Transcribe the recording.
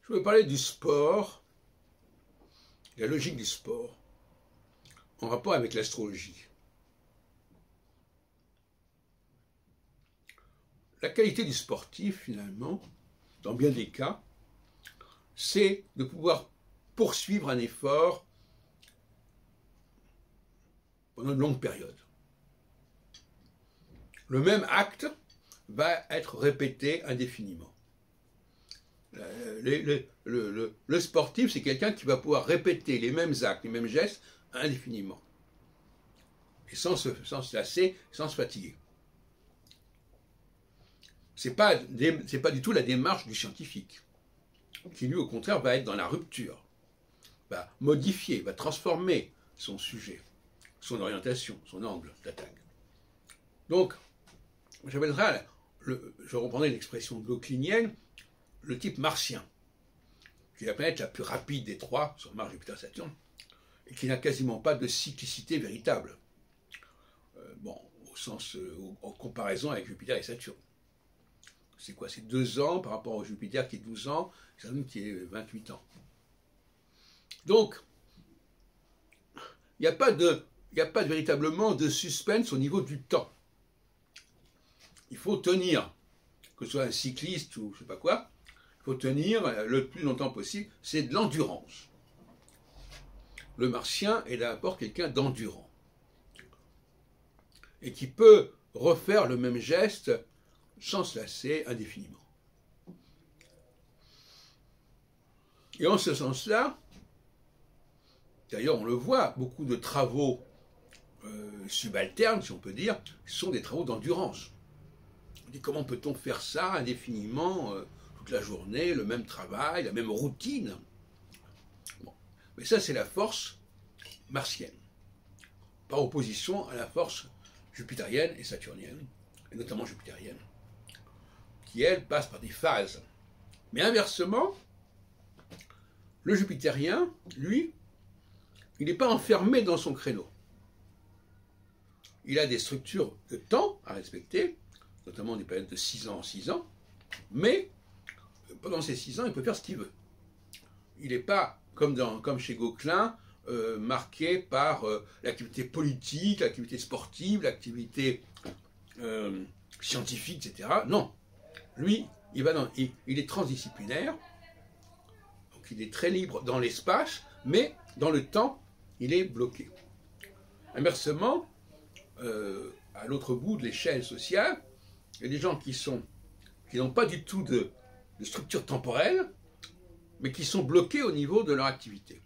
Je vais parler du sport, la logique du sport, en rapport avec l'astrologie. La qualité du sportif, finalement, dans bien des cas, c'est de pouvoir poursuivre un effort pendant une longue période. Le même acte va être répété indéfiniment. Le sportif, c'est quelqu'un qui va pouvoir répéter les mêmes actes, les mêmes gestes indéfiniment. Et sans se lasser, sans se fatiguer. C'est pas du tout la démarche du scientifique, qui lui, au contraire, va être dans la rupture, va modifier, va transformer son sujet, son orientation, son angle d'attaque. Donc, j'appellerais, je reprendrai l'expression gauquelinienne, le type martien, qui est la planète la plus rapide des trois, sur Mars, Jupiter, Saturne, et qui n'a quasiment pas de cyclicité véritable. En comparaison avec Jupiter et Saturne. C'est quoi? C'est 2 ans par rapport au Jupiter qui est 12 ans, Saturne qui est 28 ans. Donc, il n'y a pas véritablement de suspense au niveau du temps. Il faut tenir, que ce soit un cycliste ou je ne sais pas quoi, il faut tenir le plus longtemps possible, c'est de l'endurance. Le martien est d'abord quelqu'un d'endurant, et qui peut refaire le même geste sans se lasser indéfiniment. Et en ce sens-là, d'ailleurs on le voit, beaucoup de travaux subalternes, si on peut dire, sont des travaux d'endurance. On dit comment peut-on faire ça indéfiniment, toute la journée, le même travail, la même routine. Bon. Mais ça c'est la force martienne, par opposition à la force jupitérienne et saturnienne, et notamment jupitérienne, qui, elle, passe par des phases. Mais inversement, le jupitérien, lui, il n'est pas enfermé dans son créneau. Il a des structures de temps à respecter, notamment des périodes de 6 ans en 6 ans, mais pendant ces 6 ans, il peut faire ce qu'il veut. Il n'est pas, comme chez Gauquelin, marqué par l'activité politique, l'activité sportive, l'activité scientifique, etc. Non. Lui, il est transdisciplinaire, donc il est très libre dans l'espace, mais dans le temps, il est bloqué. Inversement, à l'autre bout de l'échelle sociale, il y a des gens qui n'ont pas du tout de structure temporelle, mais qui sont bloqués au niveau de leur activité.